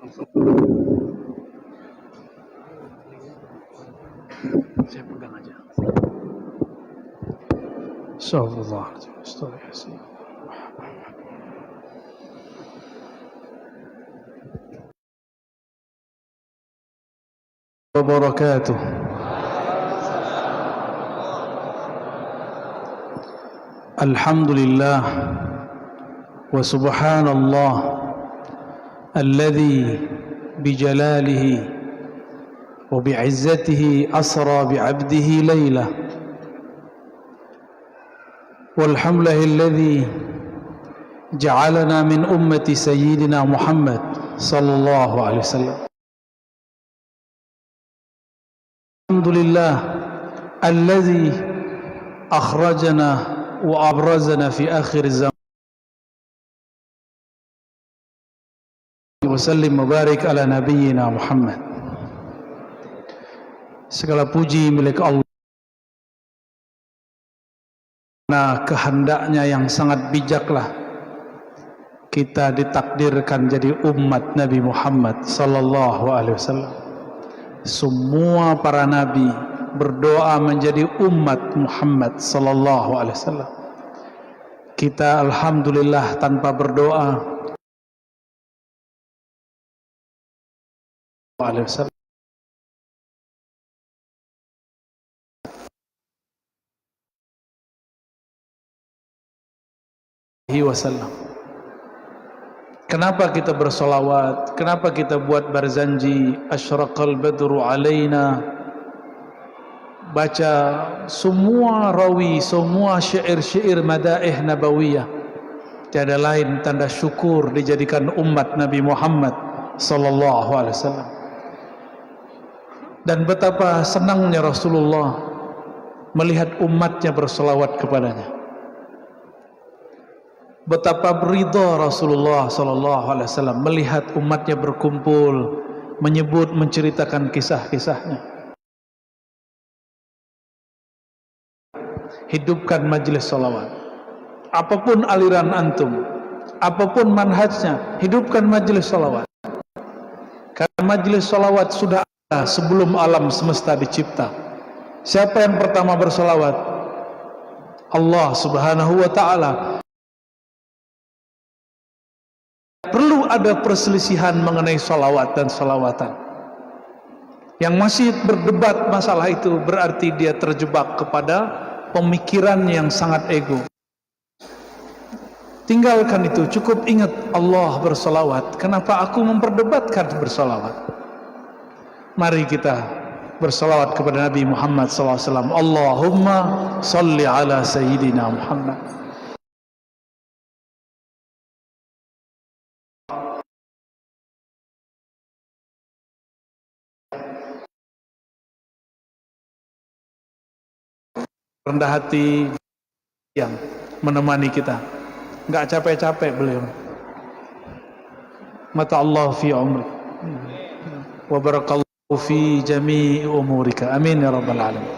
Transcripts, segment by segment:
Saya pegang aja. Astagfirullahaladzim. Astagfirullahaladzim. Wabarakatuh. Alhamdulillah wa subhanallah alladhi bijalalihi wa bi'izzatihi asra bi'abdihi laylah walhamdulillahi alladhi ja'alana min ummati sayyidina Muhammad sallallahu alaihi wasallam. Alhamdulillah alladhi akhrajana wa abrazana fi akhir zaman wa sallim mubarak ala nabiyyina Muhammad. Segala puji milik Allah. Nah, kehendaknya yang sangat bijaklah kita ditakdirkan jadi umat Nabi Muhammad sallallahu alaihi wasallam. Semua para nabi berdoa menjadi umat Muhammad sallallahu alaihi wasallam. Kita alhamdulillah tanpa berdoa alaihi wasallam. Kenapa kita bersolawat? Kenapa kita buat berzanji? Asyraqal badru alaina. Baca semua rawi, semua syair-syair madaih nabawiyah. Tiada lain tanda syukur dijadikan umat Nabi Muhammad sallallahu alaihi wasallam. Dan betapa senangnya Rasulullah melihat umatnya bersolawat kepadanya. Betapa beridha Rasulullah sallallahu alaihi wasallam melihat umatnya berkumpul, menyebut, menceritakan kisah-kisahnya. Hidupkan majlis salawat. Apapun aliran antum, apapun manhajnya, hidupkan majlis salawat. Karena majlis salawat sudah ada sebelum alam semesta dicipta. Siapa yang pertama bersalawat? Allah Subhanahu wa taala. Perlu ada perselisihan mengenai salawat dan salawatan. Yang masih berdebat masalah itu berarti dia terjebak kepada pemikiran yang sangat ego. Tinggalkan itu, cukup ingat Allah bersalawat. Kenapa aku memperdebatkan bersalawat? Mari kita bersalawat kepada Nabi Muhammad SAW. Allahumma salli ala Sayyidina Muhammad. Rendah hati yang menemani kita, enggak capek-capek beliau. Mata Allah fi umri wa barakallahu fi jami'i umurika, amin ya rabbal alamin.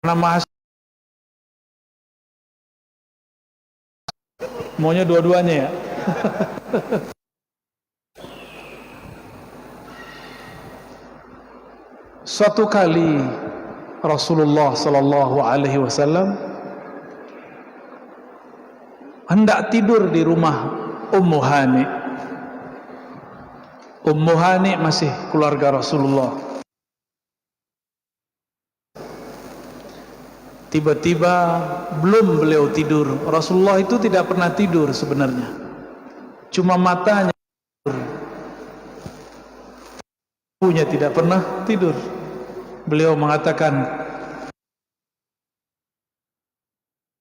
Nama maunya dua-duanya ya. Suatu kali Rasulullah sallallahu alaihi wasallam hendak tidur di rumah Ummu Hani. Ummu Hani masih keluarga Rasulullah. Tiba-tiba belum beliau tidur. Rasulullah itu tidak pernah tidur sebenarnya. Cuma matanya tidur. Tubuhnya tidak pernah tidur. Beliau mengatakan,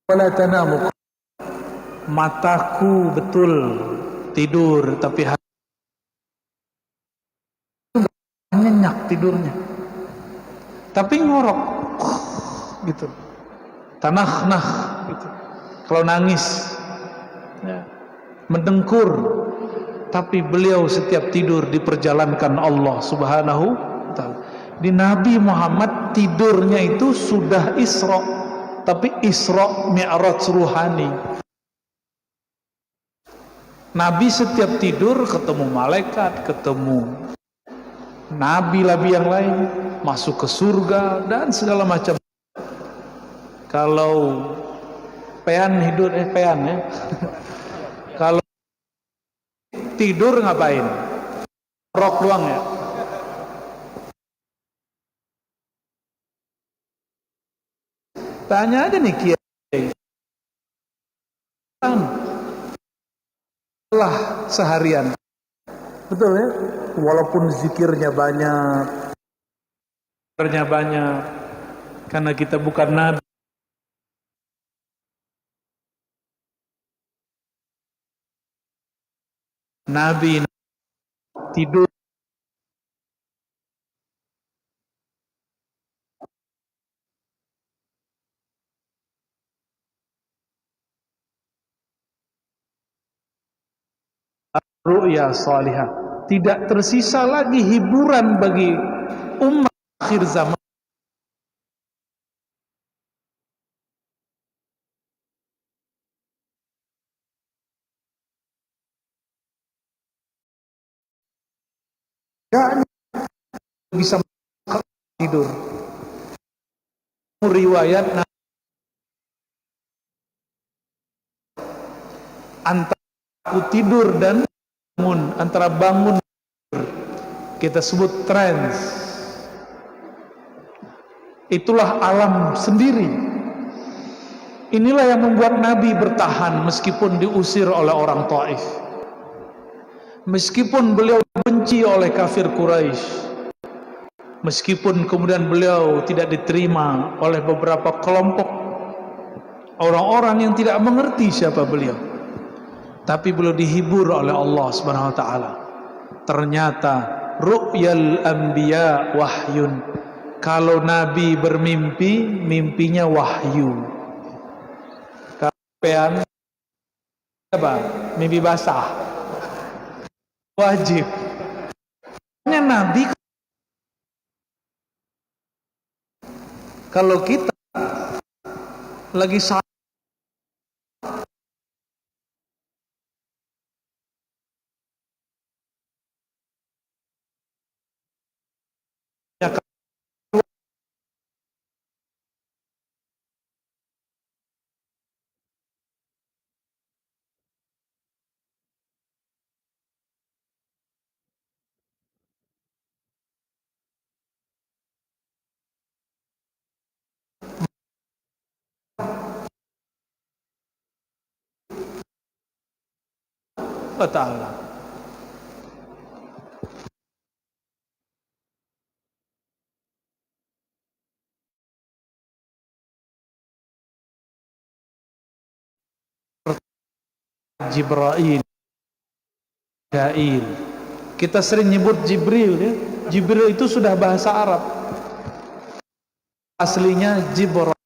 "Wala tanamu." Mataku betul tidur, tapi nyenyak tidurnya. Tapi ngorok gitu. Tanah gitu. Kalau nangis ya. mendengkur, tapi beliau setiap tidur diperjalankan Allah Subhanahu wa taala. Di Nabi Muhammad tidurnya itu sudah Isra, tapi Isra Mi'raj ruhani. Nabi setiap tidur ketemu malaikat, ketemu nabi-nabi yang lain, masuk ke surga dan segala macam. Kalau pean hidup pean ya. Kalau tidur ngapain? Rok doang ya. Tanya aja nih kiai. Lah seharian. Betul ya? Walaupun zikirnya banyak, karena kita bukan nabi. Nabi tidur ru'ya salihah. Tidak tersisa lagi hiburan bagi umat akhir zaman. Gak bisa tidur. Riwayat antara aku tidur dan bangun, antara bangun kita sebut trance. Itulah alam sendiri. Inilah yang membuat Nabi bertahan meskipun diusir oleh orang Taif, meskipun beliau dibenci oleh kafir Quraisy, meskipun kemudian beliau tidak diterima oleh beberapa kelompok orang-orang yang tidak mengerti siapa beliau, tapi beliau dihibur oleh Allah Subhanahu wa taala. Ternyata ru'yal anbiya wahyun. Kalau nabi bermimpi, mimpinya wahyu. Kapan apa? Mimpi basah. Wajib. Nabi, kalau kita lagi salah, Allah Ta'ala Jibril, Gail. Kita sering nyebut Jibril ya. Jibril itu sudah bahasa Arab. Aslinya Jibril.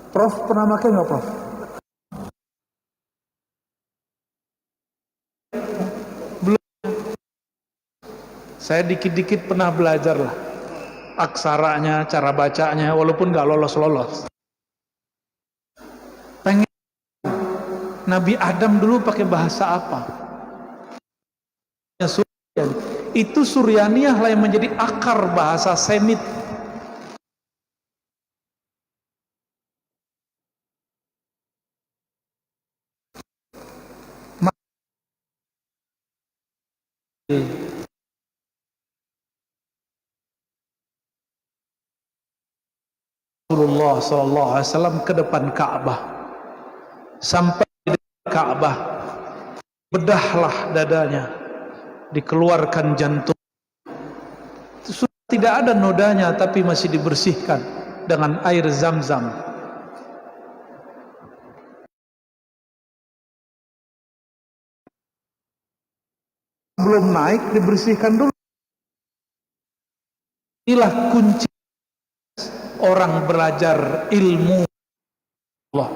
Prof pernah pakai nggak, Prof? Belum. Saya dikit-dikit pernah belajar lah aksaranya, cara bacanya, walaupun nggak lolos-lolos. Pengen Nabi Adam dulu pakai bahasa apa? Itu Suryaniyah lah yang menjadi akar bahasa Semit. Rasulullah SAW ke depan Ka'bah, sampai di depan Ka'bah, bedahlah dadanya, dikeluarkan jantung. Sudah tidak ada nodanya, tapi masih dibersihkan dengan air Zam-Zam. Belum naik, dibersihkan dulu. Inilah kunci orang belajar ilmu Allah.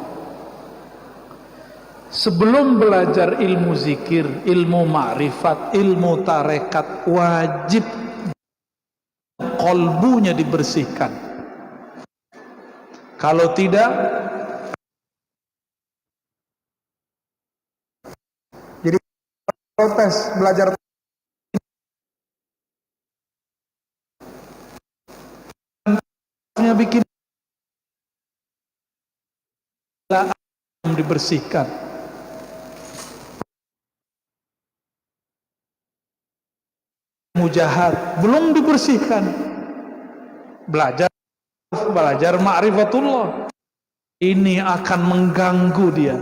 Sebelum belajar ilmu zikir, ilmu ma'rifat, ilmu tarekat, wajib kolbunya dibersihkan. Kalau tidak, jadi protes belajar bikin dibersihkan. Mujahad belum dibersihkan. Belajar ma'rifatullah, ini akan mengganggu dia.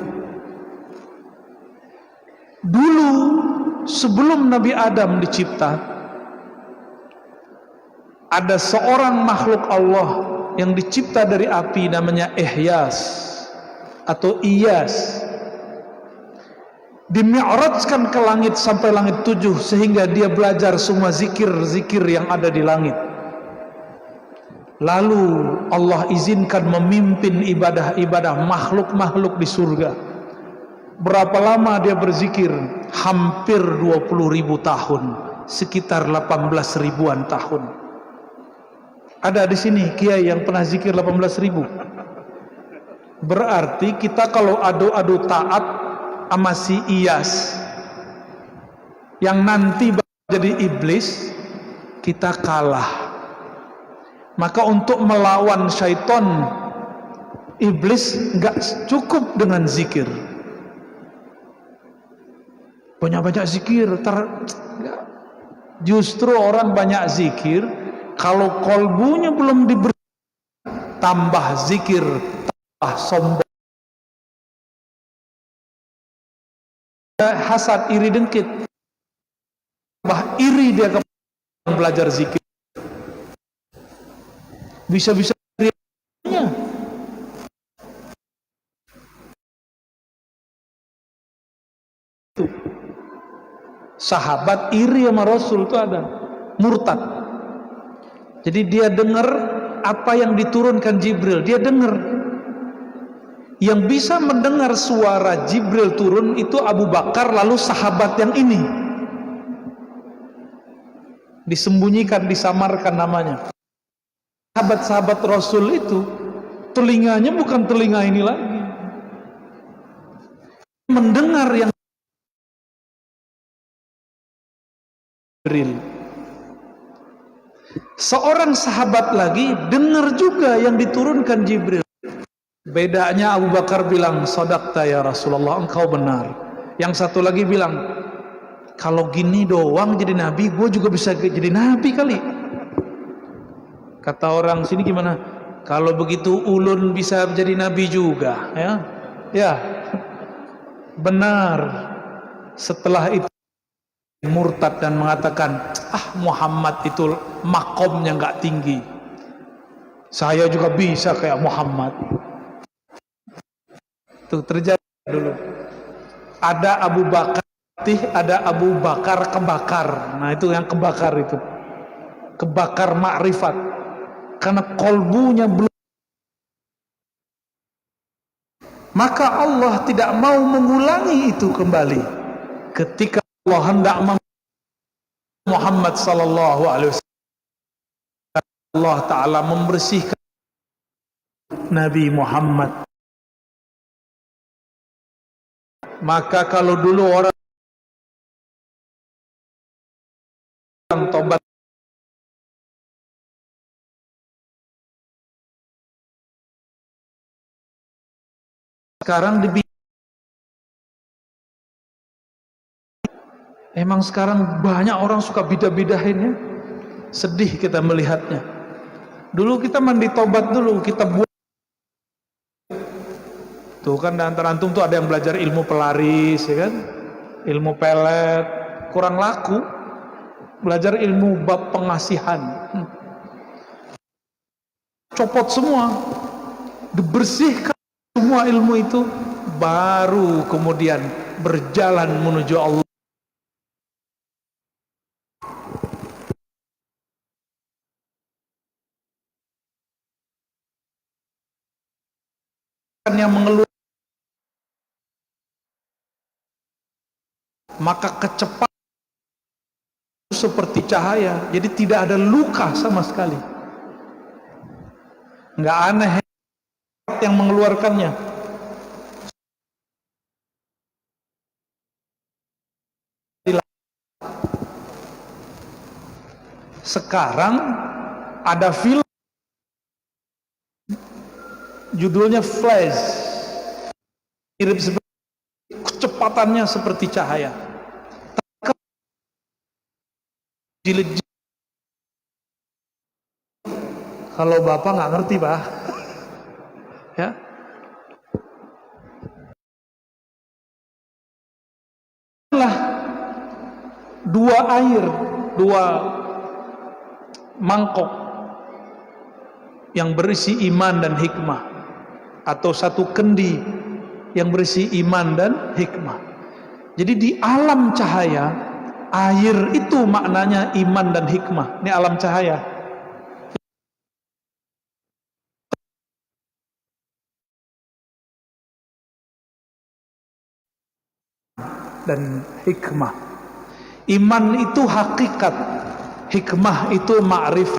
Dulu sebelum Nabi Adam dicipta, ada seorang makhluk Allah yang dicipta dari api, namanya Ihyas atau Iyas. Dimi'rajkan ke langit sampai langit 7, sehingga dia belajar semua zikir-zikir yang ada di langit. Lalu Allah izinkan memimpin ibadah-ibadah makhluk-makhluk di surga. Berapa lama dia berzikir? Hampir 20.000 tahun, sekitar 18 ribuan tahun. Ada di sini kiai yang pernah zikir 18.000. Berarti kita kalau adu-adu taat sama si Iyas yang nanti jadi iblis, kita kalah. Maka untuk melawan syaitan iblis nggak cukup dengan zikir, banyak-banyak zikir. Justru orang banyak zikir, kalau kolbunya belum diberi, tambah zikir, tambah sombong, hasad, iri, dengki, tambah iri dia kepada belajar zikir. Bisa-bisa dirinya. Sahabat iri sama Rasul itu ada, murtad. Jadi dia dengar apa yang diturunkan Jibril, dia dengar. Yang bisa mendengar suara Jibril turun itu Abu Bakar, lalu sahabat yang ini. Disembunyikan, disamarkan namanya. Sahabat-sahabat Rasul itu telinganya bukan telinga ini lagi, mendengar yang Jibril. Seorang sahabat lagi dengar juga yang diturunkan Jibril. Bedanya Abu Bakar bilang, "Shadaqta ya Rasulullah, engkau benar." Yang satu lagi bilang, "Kalau gini doang jadi nabi, gue juga bisa jadi nabi kali." Kata orang sini gimana? Kalau begitu ulun bisa jadi nabi juga, ya? Ya. Benar. Setelah itu murtad dan mengatakan, Muhammad itu makomnya nggak tinggi. Saya juga bisa kayak Muhammad. Itu terjadi dulu. Ada Abu Bakar, ada Abu Bakar kebakar. Nah itu yang kebakar itu. Kebakar makrifat. Karena kolbunya belum. Maka Allah tidak mau mengulangi itu kembali. Ketika Allah hendak Muhammad sallallahu alaihi wasallam, Allah taala membersihkan Nabi Muhammad. Maka kalau dulu orang tobat, sekarang emang sekarang banyak orang suka bidah-bidahin, ya. Sedih kita melihatnya. Dulu kita mandi tobat dulu, kita buat. Tuh kan antara antum tuh ada yang belajar ilmu pelaris, ya kan? Ilmu pelet, kurang laku. Belajar ilmu bab pengasihan. Copot semua. Dibersihkan semua ilmu itu, baru kemudian berjalan menuju Allah. yang mengeluarkan, maka kecepatan seperti cahaya, jadi tidak ada luka sama sekali. Nggak aneh yang mengeluarkannya. Sekarang ada film judulnya Flash, mirip seperti, kecepatannya seperti cahaya. Jilid. Kalau bapak nggak ngerti pak, ya. Lah, dua mangkok yang berisi iman dan hikmah, atau satu kendi yang berisi iman dan hikmah. Jadi di alam cahaya, air itu maknanya iman dan hikmah. Ini alam cahaya. Dan hikmah. Iman itu hakikat, hikmah itu ma'rifat.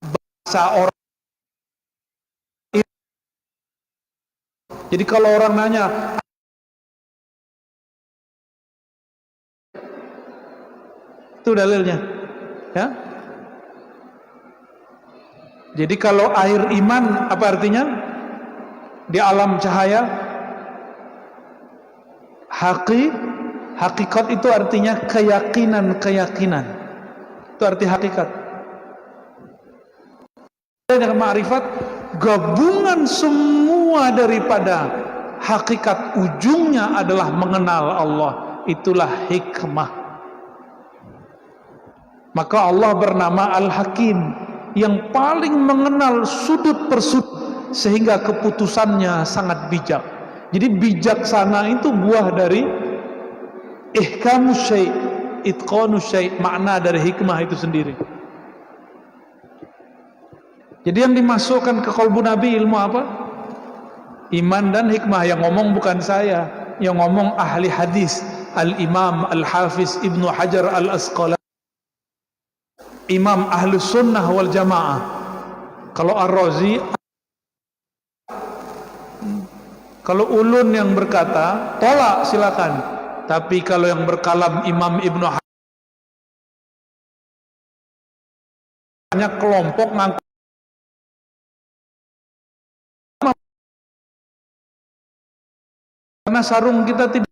Bahasa orang. Jadi kalau orang nanya, itu dalilnya, ya. Jadi kalau air iman, apa artinya? Di alam cahaya, hakikat itu artinya keyakinan. Itu arti hakikat. Dan ma'rifat, gabungan semua daripada hakikat, ujungnya adalah mengenal Allah. Itulah hikmah. Maka Allah bernama Al-Hakim, yang paling mengenal sudut per sudut, sehingga keputusannya sangat bijak. Jadi bijaksana itu buah dari ihkamus syai', itqanus syai', makna dari hikmah itu sendiri. Jadi yang dimasukkan ke qalbu Nabi ilmu apa? Iman dan hikmah. Yang ngomong bukan saya, yang ngomong ahli hadis, Al-Imam Al-Hafiz Ibnu Hajar Al-Asqalani, Imam Ahlus Sunnah wal Jamaah. Kalau Ar-Razi, kalau ulun yang berkata, tolak silakan. Tapi kalau yang berkalam Imam Ibnu Hajar, banyak kelompok ngaku karena sarung kita tidak.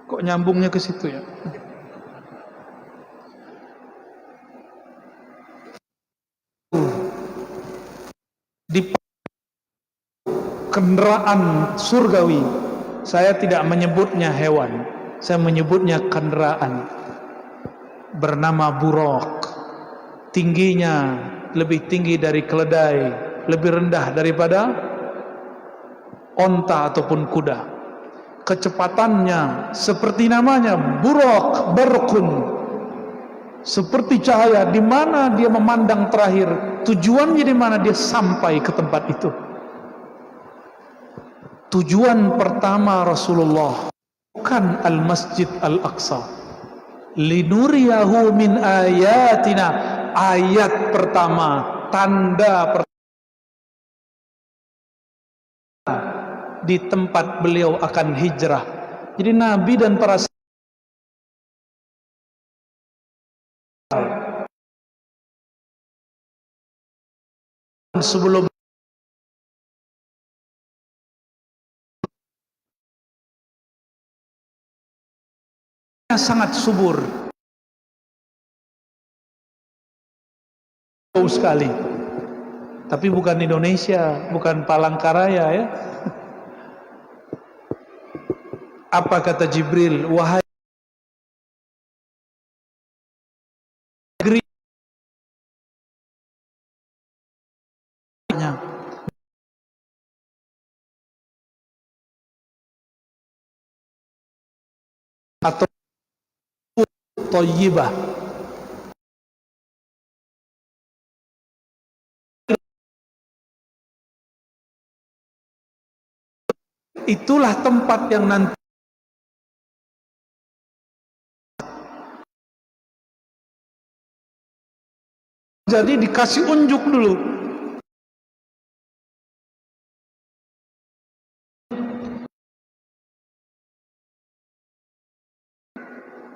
Kok nyambungnya ke situ ya? Di kendaraan surgawi, saya tidak menyebutnya hewan, saya menyebutnya kendaraan, bernama buraq. Tingginya lebih tinggi dari keledai, lebih rendah daripada onta ataupun kuda. Kecepatannya seperti namanya, buraq, barqun, seperti cahaya. Di mana dia memandang terakhir, tujuannya di mana dia sampai ke tempat itu. Tujuan pertama Rasulullah bukan Al-Masjid Al-Aqsa, linuriyahu min ayatina. Ayat pertama, tanda pertama di tempat beliau akan hijrah. Jadi Nabi dan para sebelum sangat subur, jauh sekali. Tapi bukan Indonesia, bukan Palangkaraya ya. Apa kata Jibril? Wahai negeri, atau thayyibah. Itulah tempat yang nanti jadi dikasih unjuk dulu.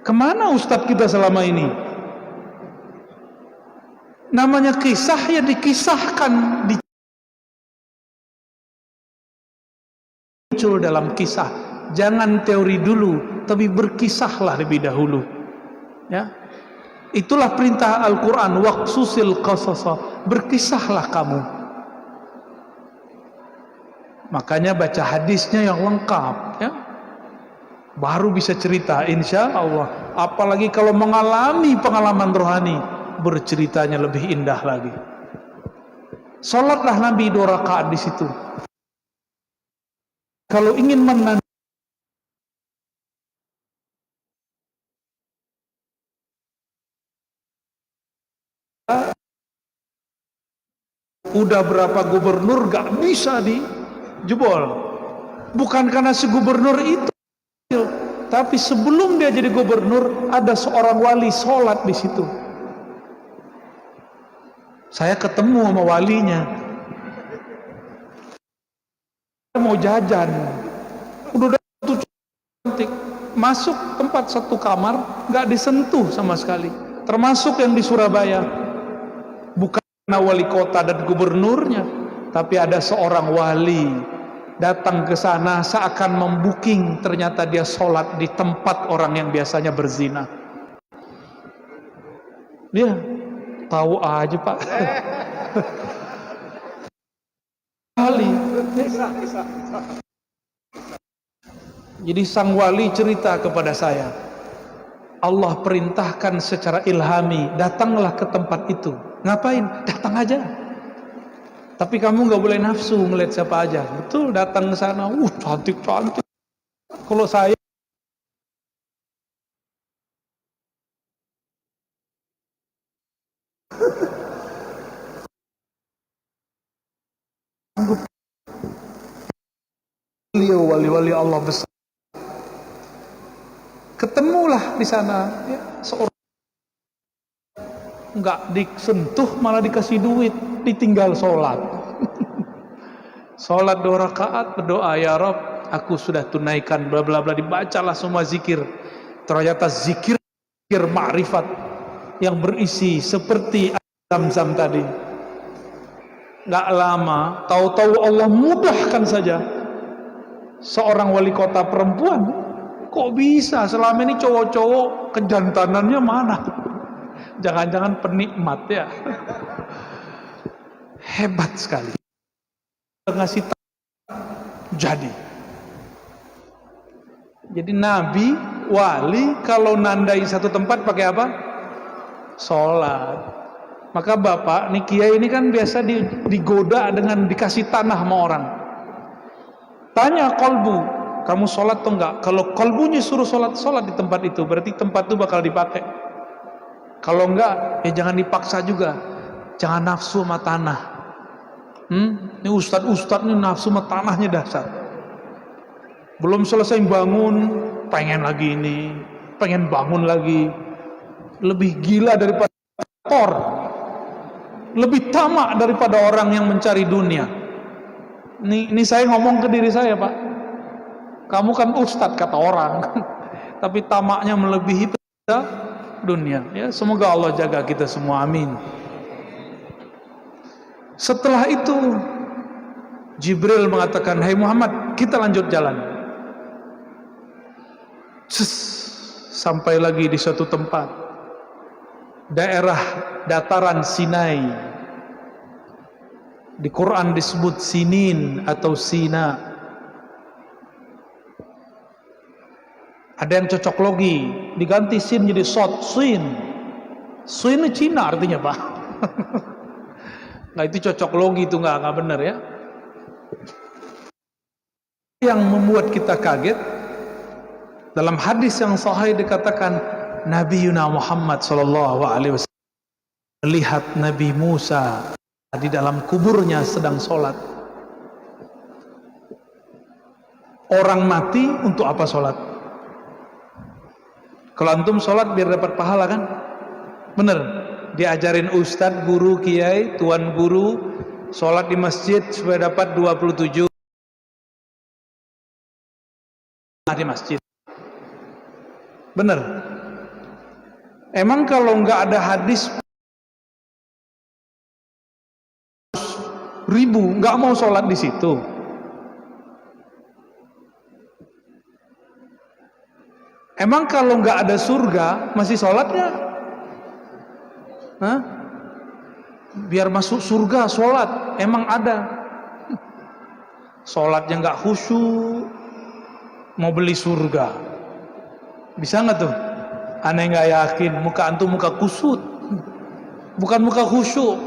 Kemana ustadz kita selama ini? Namanya kisah ya dikisahkan, muncul dalam kisah. Jangan teori dulu, tapi berkisahlah lebih dahulu. Ya, itulah perintah Al-Quran. Waqsusil qasasa, berkisahlah kamu. Makanya baca hadisnya yang lengkap, ya, baru bisa cerita, insya Allah. Apalagi kalau mengalami pengalaman rohani, berceritanya lebih indah lagi. Salatlah Nabi 2 rakaat di situ. Kalau ingin menanti udah berapa gubernur gak bisa dijebol. Bukan karena si gubernur itu, tapi sebelum dia jadi gubernur ada seorang wali sholat di situ. Saya ketemu sama walinya, mau jajan, udah cantik, masuk tempat satu kamar nggak disentuh sama sekali, termasuk yang di Surabaya. Bukan karena wali kota dan gubernurnya, tapi ada seorang wali datang ke sana seakan membuking, ternyata dia sholat di tempat orang yang biasanya berzina. Dia tahu aja Pak. Wali. Jadi sang wali cerita kepada saya, Allah perintahkan secara ilhami, datanglah ke tempat itu. Ngapain? Datang aja. Tapi kamu nggak boleh nafsu ngeliat siapa aja. Betul, datang ke sana, cantik-cantik. Kalau saya beliau wali-wali Allah besar. Ketemulah di sana, ya, seorang nggak disentuh malah dikasih duit, ditinggal sholat. Sholat 2 rakaat, berdoa, ya Rabb, aku sudah tunaikan bla bla bla, dibacalah semua zikir. Ternyata zikir ma'rifat yang berisi seperti Zam-Zam tadi. Nggak lama, tahu-tahu Allah mudahkan saja seorang wali kota perempuan. Kok bisa? Selama ini cowok-cowok kejantanannya mana? Jangan-jangan penikmat ya. Hebat sekali. Ngasih jadi. Jadi nabi, wali kalau nandai satu tempat pakai apa? Sholat. Maka bapak, nih kiai ini kan biasa digoda dengan dikasih tanah sama orang. Tanya kolbu, kamu sholat atau enggak? Kalau kolbunya suruh sholat di tempat itu, berarti tempat itu bakal dipakai. Kalau enggak, ya jangan dipaksa juga. Jangan nafsu sama tanah. Ini ustadz ini nafsu sama tanahnya dasar. Belum selesai bangun, pengen lagi ini, pengen bangun lagi. Lebih gila daripada kotor. Lebih tamak daripada orang yang mencari dunia. Ini saya ngomong ke diri saya, Pak. Kamu kan ustadz kata orang, tapi tamaknya melebihi dunia. Ya, semoga Allah jaga kita semua, amin. Setelah itu Jibril mengatakan, "Hai Muhammad, kita lanjut jalan." Sampai lagi di suatu tempat, daerah dataran Sinai. Di Quran disebut Sinin atau Sina. Ada yang cocok logi, diganti sin jadi sod, sin. Sin Cina artinya, Pak. Nah, itu cocok logi, itu nggak benar ya. Yang membuat kita kaget, dalam hadis yang sahih dikatakan Nabi Muhammad sallallahu alaihi wasallam melihat Nabi Musa di dalam kuburnya sedang sholat. Orang mati untuk apa sholat? Kalau antum sholat biar dapat pahala kan? Bener. Diajarin ustadz, guru, kiai, tuan guru, sholat di masjid supaya dapat 27 di masjid. Bener. Emang kalau nggak ada hadis ribu nggak mau sholat di situ? Emang kalau nggak ada surga masih sholatnya? Hah? Biar masuk surga sholat, emang ada? Sholatnya nggak khusyuk, mau beli surga, bisa nggak tuh? Aneh nggak yakin, muka antum muka kusut, bukan muka khusyuk.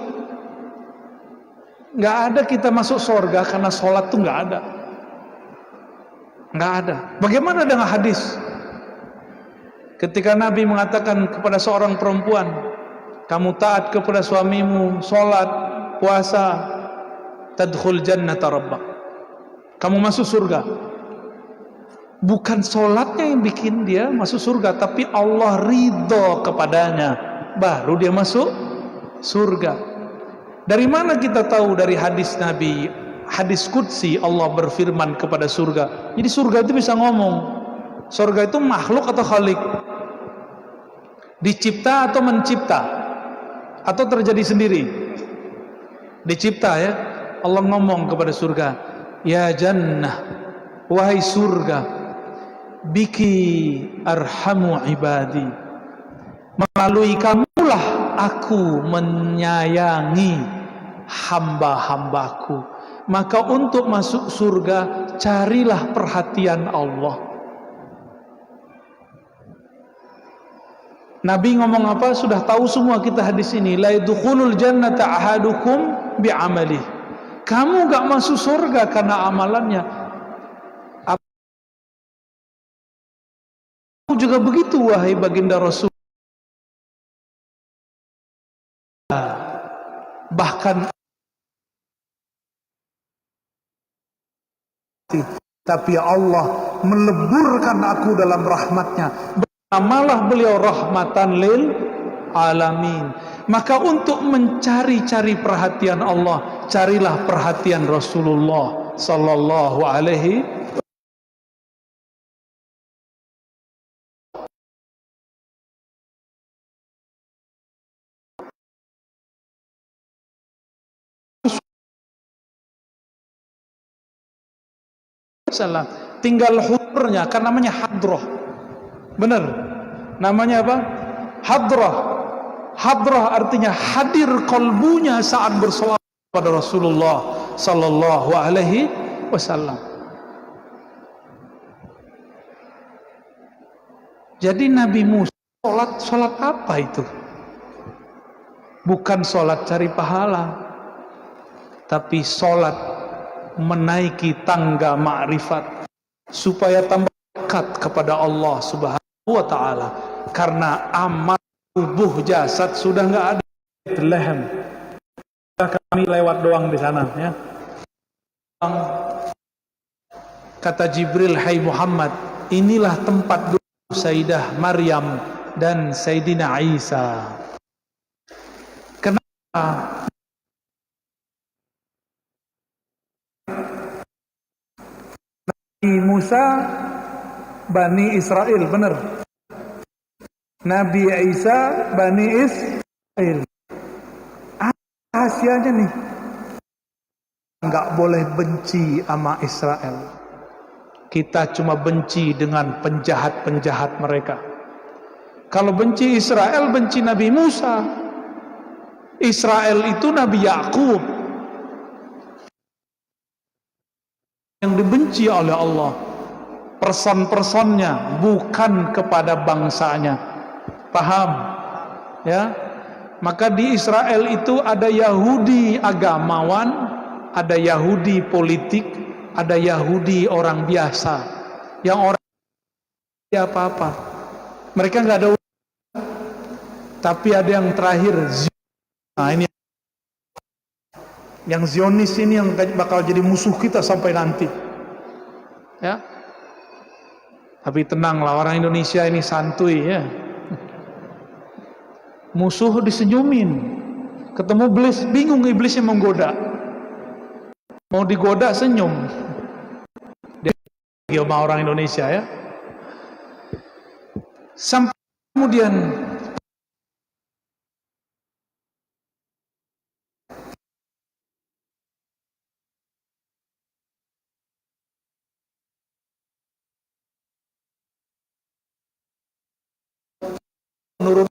Nggak ada kita masuk surga karena sholat tuh nggak ada, nggak ada. Bagaimana dengan hadis? Ketika Nabi mengatakan kepada seorang perempuan, kamu taat kepada suamimu, sholat, puasa, tadkhul jannata rabbak, kamu masuk surga. Bukan sholatnya yang bikin dia masuk surga, tapi Allah ridho kepadanya, baru dia masuk surga. Dari mana kita tahu? Dari hadis Nabi, hadis qudsi, Allah berfirman kepada surga. Jadi surga itu bisa ngomong. Surga itu makhluk atau khalik? Dicipta atau mencipta? Atau terjadi sendiri? Dicipta ya. Allah ngomong kepada surga, ya jannah, wahai surga, biki arhamu ibadi, melalui kamulah aku menyayangi hamba-hambaku. Maka untuk masuk surga carilah perhatian Allah. Nabi ngomong apa? Sudah tahu semua kita hadis ini. La yadkhulul jannata ahadukum bi'amali. Kamu gak masuk surga karena amalannya. Aku juga begitu wahai baginda Rasul. Bahkan tapi Allah meleburkan aku dalam rahmatnya. Malah beliau rahmatan lil alamin. Maka untuk mencari-cari perhatian Allah, carilah perhatian Rasulullah sallallahu alaihi wasallam. Tinggal hudurnya, kan namanya hadroh. Benar, namanya apa? Hadrah. Hadrah artinya hadir kalbunya saat bersolawat pada Rasulullah sallallahu alaihi wasallam. Jadi Nabi Musa sholat apa itu? Bukan sholat cari pahala, tapi sholat menaiki tangga ma'rifat supaya tambah dekat kepada Allah Subhanahu wa ta'ala. Karena amal tubuh jasad sudah nggak ada. Bethlehem, kami lewat doang di sana ya. Kata Jibril, hai Muhammad, inilah tempat duduk Sayyidah Maryam dan Sayyidina Isa. Kenapa? Nabi Musa Bani Israel, benar. Nabi Isa Bani Israel. Rahasianya nih, nggak boleh benci sama Israel. Kita cuma benci dengan penjahat-penjahat mereka. Kalau benci Israel, benci Nabi Musa. Israel itu Nabi Yakub yang dibenci oleh Allah. Person-personnya, bukan kepada bangsanya. Paham? Ya. Maka di Israel itu ada Yahudi agamawan, ada Yahudi politik, ada Yahudi orang biasa. Yang orang apa-apa. Mereka nggak ada Tapi ada yang terakhir, nah ini yang Zionis ini yang bakal jadi musuh kita sampai nanti. Ya. Tapi tenanglah, orang Indonesia ini santuy ya. Musuh disenyumin. Ketemu iblis, bingung iblisnya menggoda. Mau digoda senyum. Dia sama orang Indonesia ya. Sampai kemudian menurun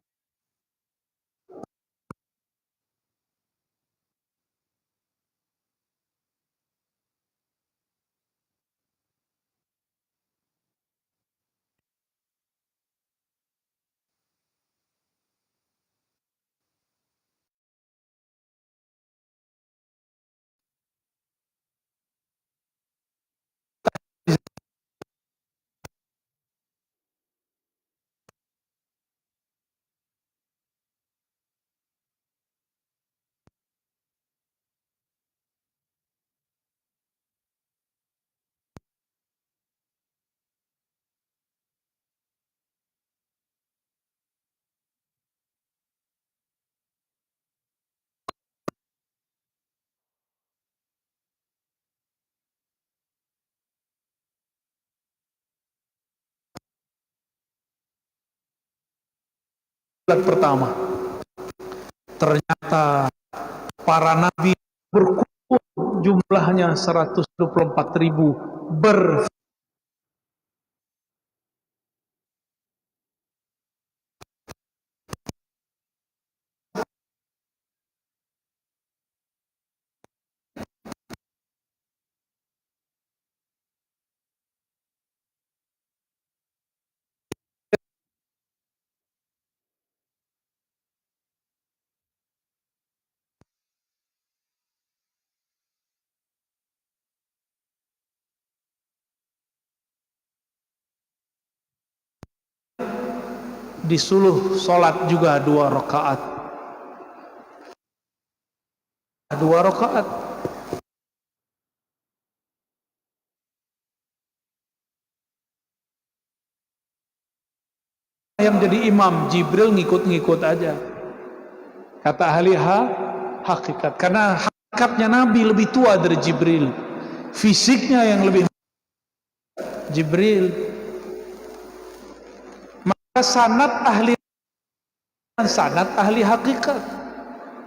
pertama. Ternyata para nabi berkumpul jumlahnya 124.000 disuruh sholat juga 2 rakaat. 2 rakaat. Yang jadi imam Jibril ngikut-ngikut aja. Kata ahli hakikat, karena hakikatnya Nabi lebih tua dari Jibril, fisiknya yang lebih Jibril. Maka sanad ahli hakikat,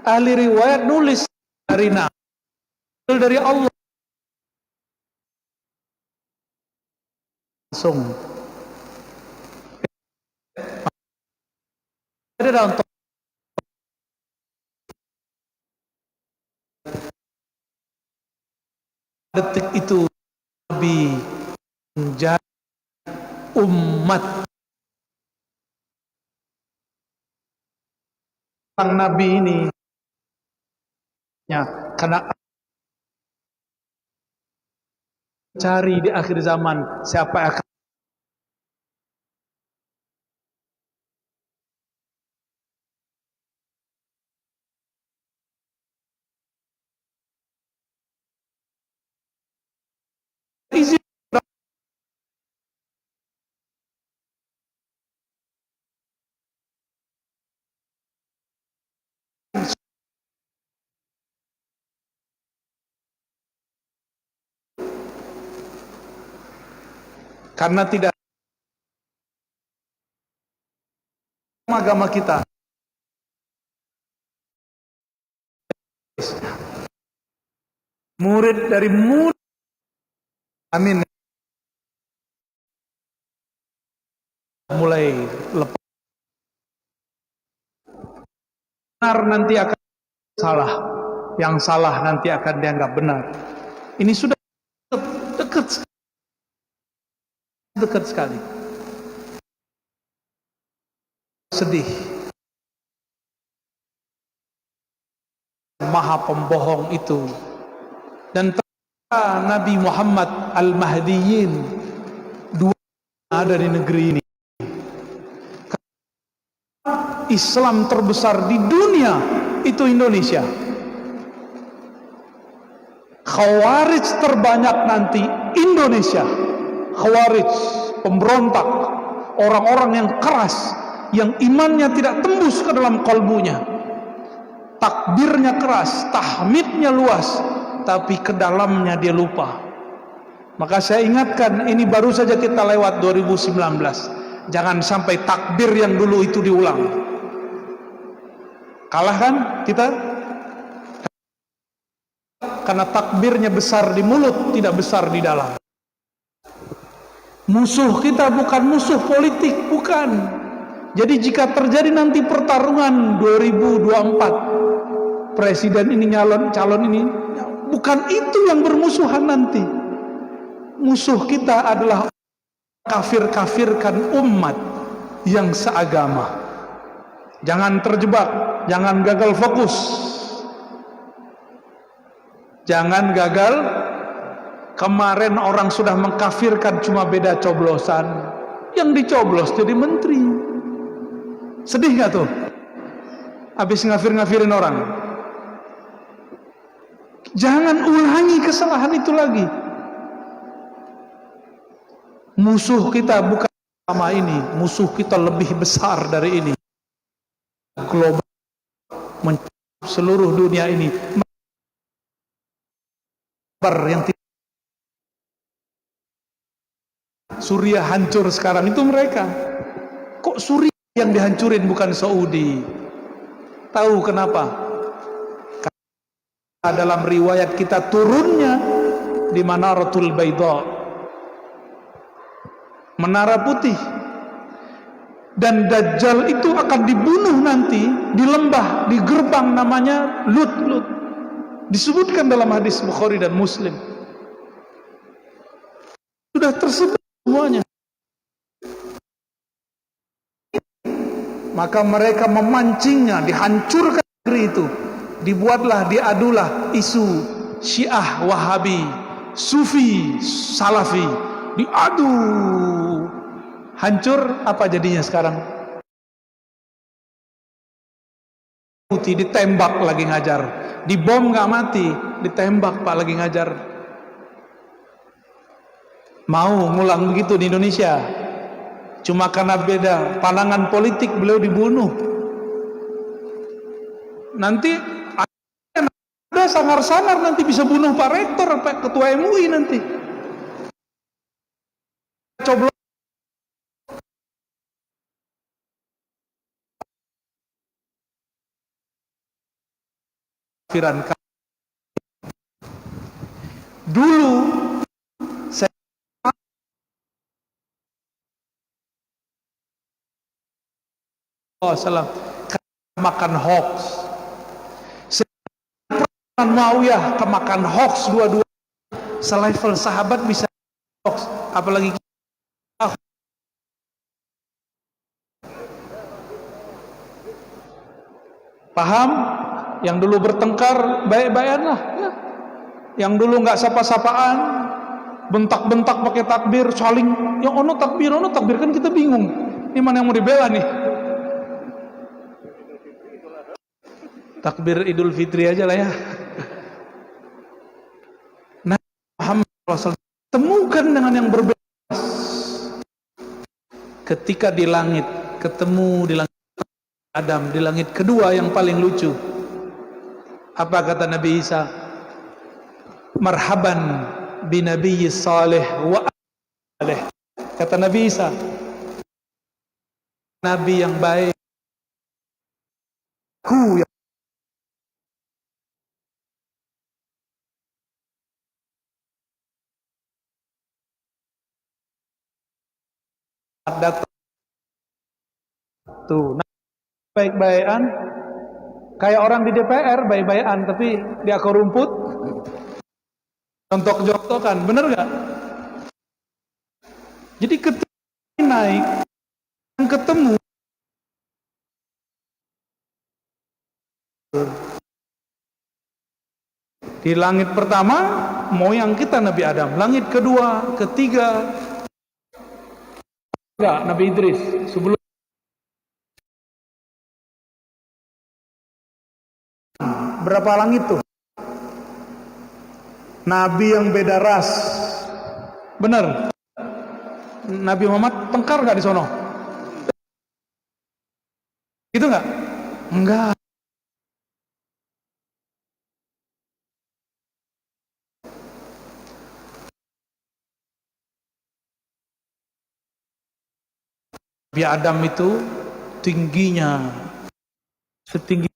ahli riwayat nulis dari Nabi, dari Allah langsung. Ada dalam detik itu Nabi menjadi umat. Sang Nabi ini ya, karena cari di akhir zaman siapa yang akan izin karena tidak agama kita murid dari murid, amin, mulai lepas benar nanti akan salah, yang salah nanti akan dianggap benar. Ini sudah dekat sekali. Sedih. Maha pembohong itu. Dan Nabi Muhammad Al-Mahdiyin, 2 ada di negeri ini. Islam terbesar di dunia itu Indonesia. Khawarij terbanyak nanti Indonesia. Khawarij, pemberontak, orang-orang yang keras, yang imannya tidak tembus ke dalam kalbunya, takbirnya keras, tahmidnya luas, tapi ke dalamnya dia lupa. Maka saya ingatkan, ini baru saja kita lewat 2019. Jangan sampai takbir yang dulu itu diulang. Kalah kan kita? Karena takbirnya besar di mulut, tidak besar di dalam. Musuh kita bukan musuh politik, bukan. Jadi jika terjadi nanti pertarungan 2024, presiden ini calon ini, bukan itu yang bermusuhan nanti. Musuh kita adalah kafir-kafirkan umat yang seagama. Jangan terjebak, jangan gagal fokus, jangan gagal. Kemarin orang sudah mengkafirkan, cuma beda coblosan, yang dicoblos jadi menteri. Sedih gak tuh? Habis ngafir-ngafirin orang. Jangan ulangi kesalahan itu lagi. Musuh kita bukan sama ini, musuh kita lebih besar dari ini. Global, seluruh dunia ini. Yang Suriah hancur sekarang itu mereka. Kok Suriah yang dihancurin bukan Saudi? Tahu kenapa? Karena dalam riwayat kita turunnya di Manaratul Baidha, menara putih, dan Dajjal itu akan dibunuh nanti di lembah, di gerbang namanya Lut. Disebutkan dalam hadis Bukhari dan Muslim. Sudah tersebar semuanya. Maka mereka memancingnya, dihancurkan negeri itu. Dibuatlah, diadulah isu Syiah Wahabi, Sufi Salafi, diadu. Hancur, apa jadinya sekarang? Putih ditembak lagi ngajar, dibom nggak mati, ditembak Pak lagi ngajar. Mau ngulang begitu di Indonesia? Cuma karena beda pandangan politik beliau dibunuh. Nanti ada sangar-sangar nanti bisa bunuh Pak Rektor, Pak Ketua MUI nanti. Coblos. Dulu saya makan hoax, Muawiyah kemakan hoax dua-dua, selevel sahabat bisa hoax, apalagi paham? Yang dulu bertengkar baik-baikanlah ya. Yang dulu nggak sapa-sapaan, bentak-bentak pakai takbir, saling yang ono takbir kan kita bingung. Ini mana yang mau dibela nih? Takbir Idul Fitri aja lah ya. Nah, Muhammad SAW temukan dengan yang berbeda. Ketika di langit, ketemu di langit Adam, di langit kedua yang paling lucu. Apa kata Nabi Isa? Marhaban binabiyyi salih wa alih. Kata Nabi Isa, Nabi yang baik, ku yang datang tuh, baik-baikan kayak orang di DPR, baik-baikan tapi di akar rumput jontok-jontokan, bener gak? Jadi ketika naik ketemu di langit pertama moyang kita Nabi Adam, langit kedua, ketiga enggak Nabi Idris sebelum Berapa langit tuh? Nabi yang beda ras. Bener. Nabi Muhammad tengkar gak di sono? Gitu gak? Enggak. Nabi Adam itu tingginya setinggi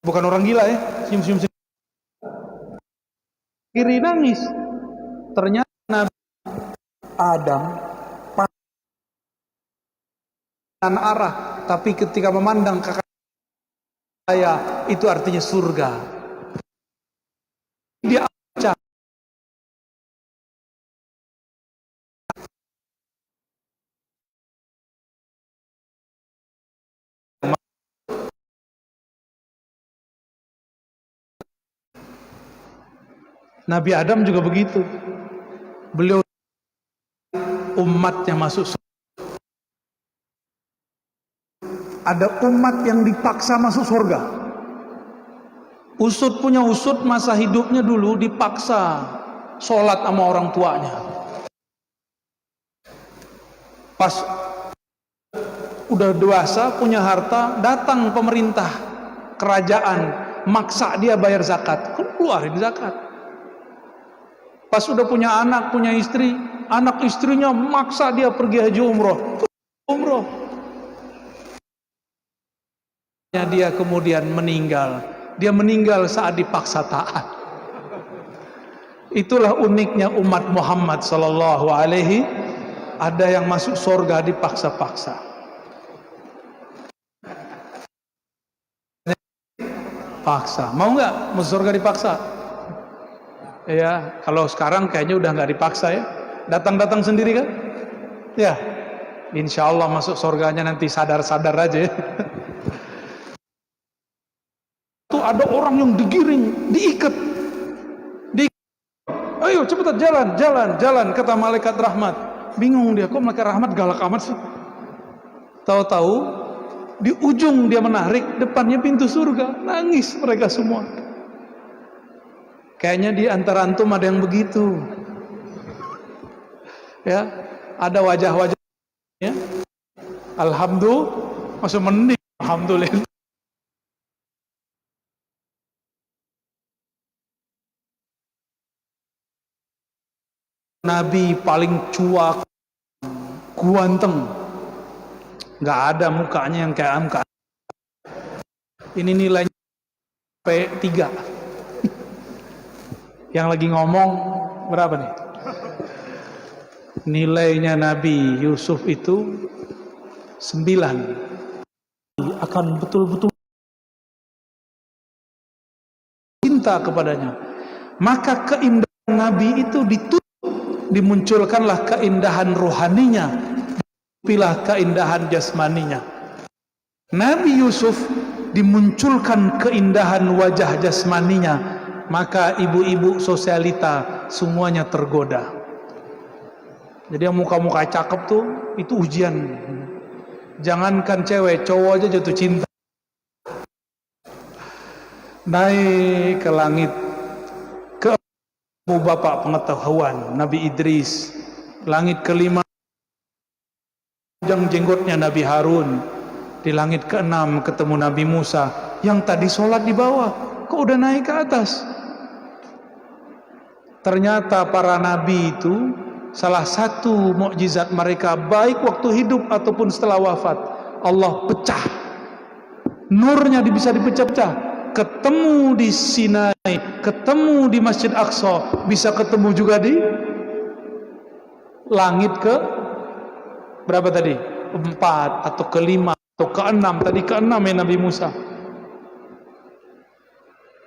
bukan orang gila ya, senyum-senyum kiri nangis. Ternyata Nabi Adam pandang arah, tapi ketika memandang ke saya itu artinya surga. Dia baca Nabi Adam juga begitu. Beliau umatnya masuk surga. Ada umat yang dipaksa masuk surga. Usut punya usut masa hidupnya dulu dipaksa sholat sama orang tuanya. Pas udah dewasa punya harta, datang pemerintah kerajaan maksa dia bayar zakat, keluarin zakat. Pas udah punya anak, punya istri, anak istrinya maksa dia pergi haji umroh. Dia kemudian meninggal. Dia meninggal saat dipaksa taat. Itulah uniknya umat Muhammad sallallahu alaihi. Ada yang masuk surga dipaksa-paksa. Paksa. Mau nggak masuk surga dipaksa? Ya, kalau sekarang kayaknya udah nggak dipaksa ya. Datang-datang sendiri kan? Ya. Insya Allah masuk surganya nanti sadar-sadar aja ya. Ada orang yang digiring, diikat. Ayo cepetan jalan, kata malaikat rahmat. Bingung dia, kok malaikat rahmat galak amat sih? Tahu-tahu di ujung dia menarik, depannya pintu surga. Nangis mereka semua. Kayaknya di antara antum ada yang begitu. Ya, ada wajah-wajah ya. Alhamdulillah, masuk mending alhamdulillah. Nabi paling cuak, guanteng, nggak ada mukanya yang kayak muka. Ini nilainya P3. Yang lagi ngomong berapa nih? Nilainya Nabi Yusuf itu 9. Akan betul-betul cinta kepadanya. Maka keindahan Nabi itu dimunculkanlah keindahan rohaninya, pilah keindahan jasmaninya. Nabi Yusuf dimunculkan keindahan wajah jasmaninya, maka ibu-ibu sosialita semuanya tergoda. Jadi yang muka-muka cakep tuh itu ujian. Jangankan cewek, cowok aja jatuh cinta. Naik ke langit ke bapak pengetahuan Nabi Idris, langit kelima panjang jenggotnya Nabi Harun, di langit keenam ketemu Nabi Musa yang tadi sholat di bawah, kok udah naik ke atas. Ternyata para nabi itu salah satu mukjizat mereka baik waktu hidup ataupun setelah wafat, Allah pecah nurnya, bisa dipecah-pecah. Ketemu di Sinai, ketemu di Masjid Aqsa, bisa ketemu juga di langit ke berapa tadi? 4 atau ke-5 atau ke-6. Tadi ke-6 ya Nabi Musa.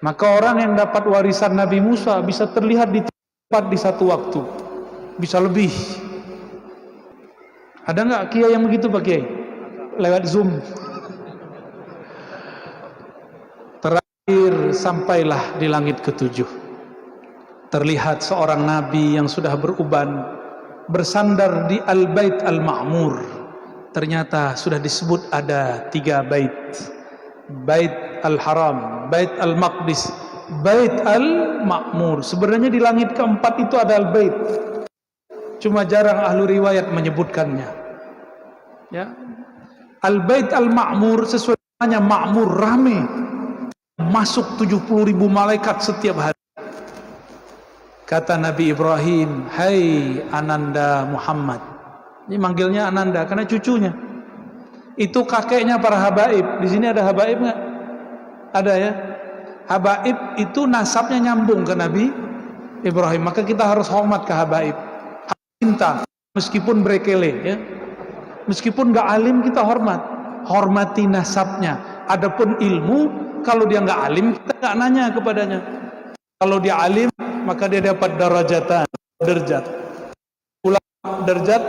Maka orang yang dapat warisan Nabi Musa bisa terlihat di tempat di satu waktu, bisa lebih. Ada nggak kiai yang begitu Pak Kiai? Lewat Zoom. sampailah di langit ketujuh. Terlihat seorang nabi yang sudah beruban bersandar di Al-Bait Al-Ma'mur. Ternyata sudah disebut ada 3 bait. Bait Al-Haram, Bait Al-Maqdis, Bait Al-Ma'mur. Sebenarnya di langit keempat itu ada Al-Bait. Cuma jarang ahlu riwayat menyebutkannya. Ya. Al-Bait Al-Ma'mur sesuai namanya Ma'mur, rame. Masuk 70.000 malaikat setiap hari. Kata Nabi Ibrahim, "Hai Ananda Muhammad." Ini manggilnya Ananda karena cucunya. Itu kakeknya para habaib. Di sini ada habaib nggak? Ada ya. Habaib itu nasabnya nyambung ke Nabi Ibrahim. Maka kita harus hormat ke habaib. Cinta meskipun berekele ya. Meskipun nggak alim kita hormat. Hormati nasabnya. Adapun ilmu, kalau dia nggak alim kita nggak nanya kepadanya. Kalau dia alim maka dia dapat darajatan, derajat. Ulama derajat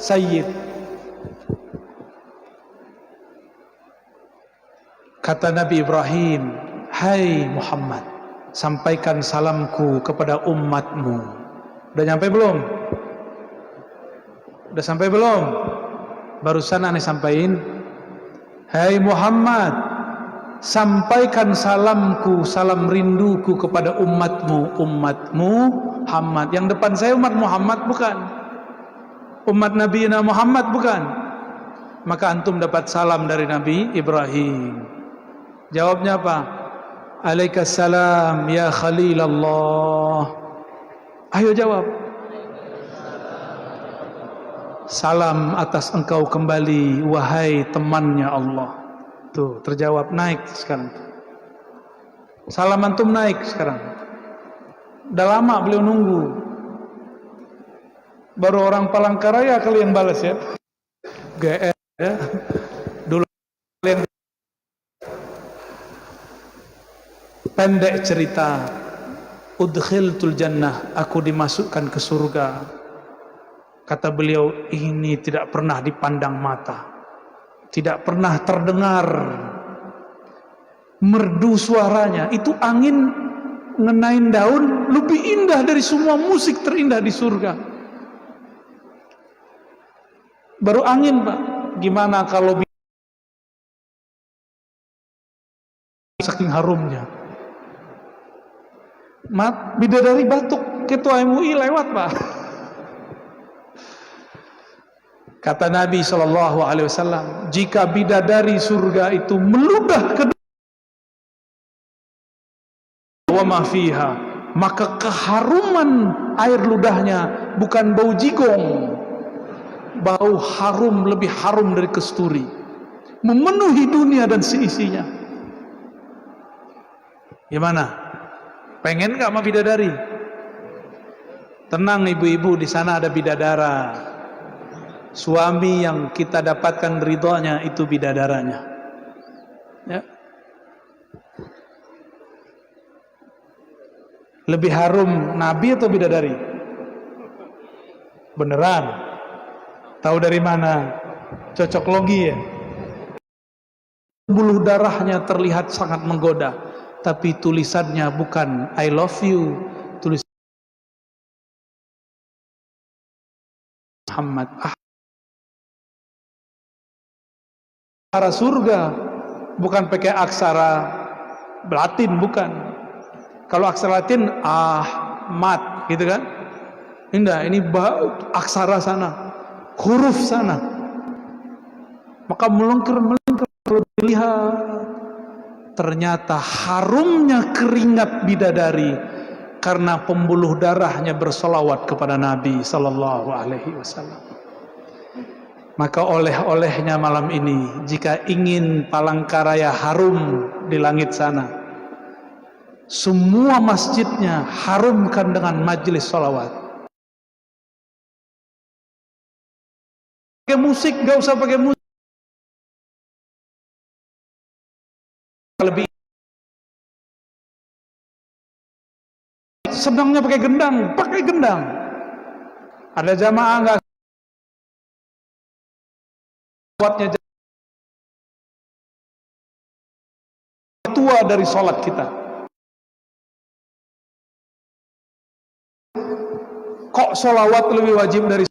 sayyid. Kata Nabi Ibrahim, "Hai Muhammad, sampaikan salamku kepada umatmu." Udah nyampe belum? Udah sampai belum? Barusan aneh sampaikan, "Hai Muhammad, sampaikan salamku, salam rinduku kepada umatmu." Umatmu Muhammad. Yang depan saya umat Muhammad bukan? Umat Nabi Muhammad bukan? Maka antum dapat salam dari Nabi Ibrahim. Jawabnya apa? "Alaikassalam ya Khalilallah." Ayo jawab. "Salam atas engkau kembali wahai temannya Allah." Tuh terjawab, naik sekarang. Salam antum naik sekarang. Udah lama beliau nunggu. Baru orang Palangkaraya kalian balas ya. GR ya. Dulu kalian. Pendek cerita, udkhiltul jannah, aku dimasukkan ke surga. Kata beliau, ini tidak pernah dipandang mata, tidak pernah terdengar merdu suaranya. Itu angin ngenain daun lebih indah dari semua musik terindah di surga. Baru angin Pak. Gimana kalau saking harumnya. Bidadari batuk, ketua MUI lewat Pak. Kata Nabi SAW, jika bidadari surga itu meludah ke wa ma fiha, maka keharuman air ludahnya bukan bau jigong, bau harum, lebih harum dari kesturi, memenuhi dunia dan seisinya. Gimana? Pengen gak sama bidadari? Tenang ibu-ibu, di sana ada bidadara. Suami yang kita dapatkan ridhonya itu bidadaranya. Ya. Lebih harum Nabi atau bidadari? Beneran? Tahu dari mana? Cocok logi ya? Buluh darahnya terlihat sangat menggoda, tapi tulisannya bukan I love you, tulis Muhammad. Aksara surga, bukan pakai aksara Latin, bukan. Kalau aksara Latin Ahmad gitu kan. Indah, ini aksara sana, huruf sana. Maka melengker kalau dilihat, ternyata harumnya keringat bidadari karena pembuluh darahnya bersolawat kepada Nabi sallallahu alaihi wasallam. Maka oleh-olehnya malam ini, jika ingin Palangkaraya harum di langit sana, semua masjidnya harumkan dengan majelis solawat. Pakai musik, gak usah pakai musik. Lebih senangnya pakai gendang. Ada jamaah enggak kuatnya tua pula dari sholat kita. Kok sholawat lebih wajib dari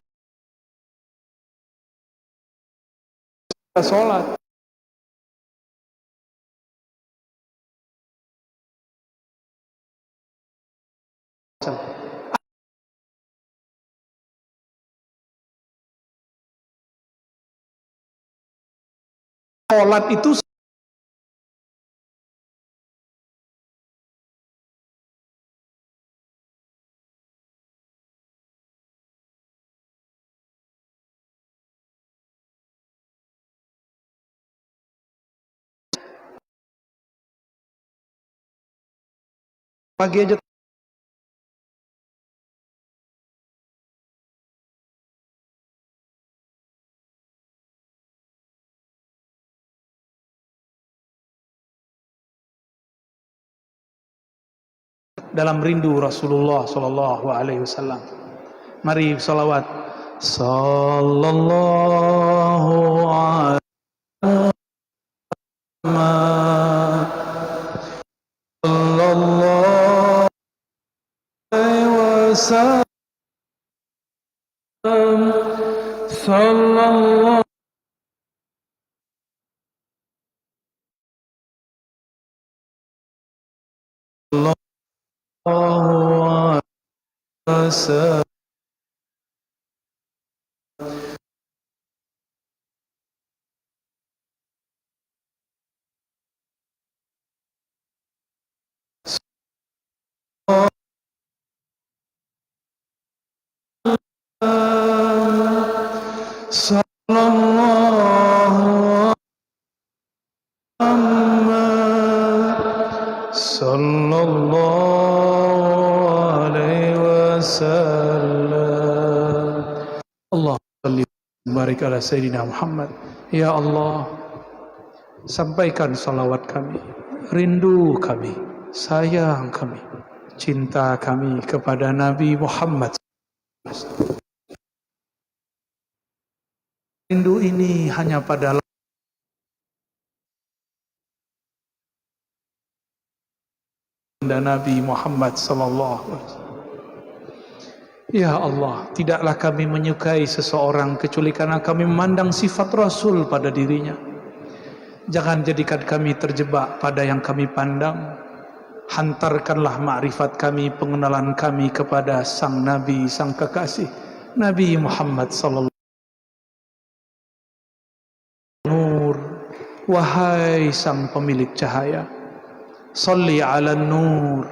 sholat? Sholat itu pagi aja. Dalam rindu Rasulullah sallallahu alaihi wasallam. Mari salawat. Sallallahu alaihi wasallam. Sallallahu alaihi wasallam. Sallallahu alaihi wasallam. Allah salli barik ala Sayyidina Muhammad. Ya Allah, sampaikan salawat kami, rindu kami, sayang kami, cinta kami kepada Nabi Muhammad. Rindu ini hanya pada Nabi Muhammad sallallahu alaihi wasallam. Ya Allah, tidaklah kami menyukai seseorang kecuali karena kami memandang sifat Rasul pada dirinya. Jangan jadikan kami terjebak pada yang kami pandang. Hantarkanlah makrifat kami, pengenalan kami kepada sang Nabi, sang kekasih Nabi Muhammad sallallahu alaihi wasallam. Nur, wahai sang pemilik cahaya, salli ala nur,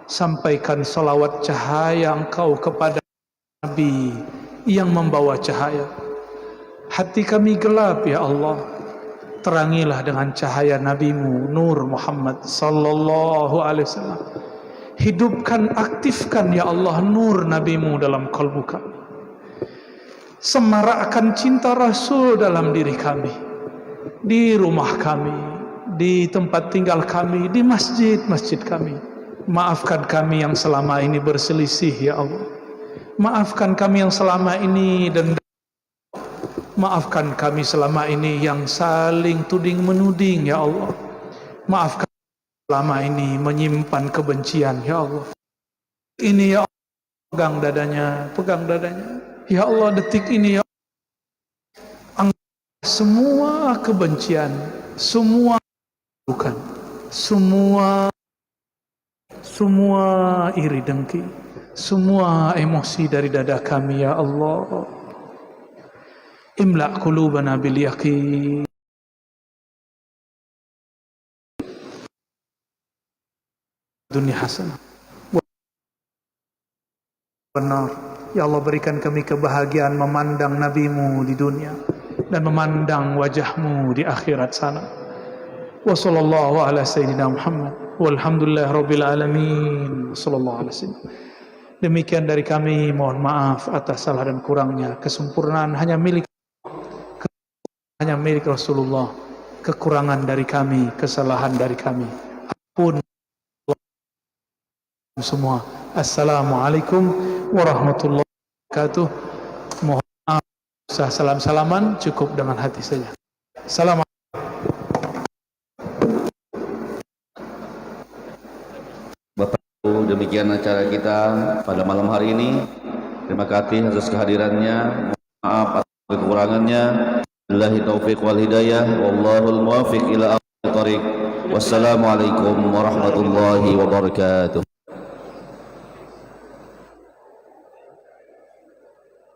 sampaikan salawat cahaya engkau kepada Nabi yang membawa cahaya. Hati kami gelap ya Allah, terangilah dengan cahaya Nabimu Nur Muhammad sallallahu alaihi wasallam. Hidupkan, aktifkan ya Allah nur Nabimu dalam kalbu kami. Semarakkan cinta Rasul dalam diri kami, di rumah kami, di tempat tinggal kami, di masjid-masjid kami. Maafkan kami yang selama ini berselisih ya Allah. Maafkan kami yang selama ini dendam. Maafkan kami selama ini yang saling tuding menuding ya Allah. Maafkan selama ini menyimpan kebencian ya Allah. Ini ya Allah, pegang dadanya, pegang dadanya. Ya Allah, detik ini ya Allah, semua kebencian, semua bukan, semua iri dengki, semua emosi dari dada kami ya Allah. Imla' qulubana bil yaqin. Dunia hasanah. Benar. Ya Allah, berikan kami kebahagiaan memandang Nabimu di dunia dan memandang wajahmu di akhirat sana. Wa sallallahu ala sayyidina Muhammad walhamdulillah rabbil alamin. Sallallahu alaihi wasallam. Demikian dari kami, mohon maaf atas salah dan kurangnya. Kesempurnaan hanya milik Rasulullah. Kekurangan dari kami, kesalahan dari kami. Ampun semua. Assalamualaikum warahmatullahi wabarakatuh. Mohon maaf, salam-salaman cukup dengan hati saja. Salam. demikian acara kita pada malam hari ini. Terima kasih atas kehadirannya. Maaf atas kekurangannya. Billahi taufiq wal hidayah. Wallahul muwaffiq ila aqwamit thoriq. Wassalamualaikum warahmatullahi wabarakatuh.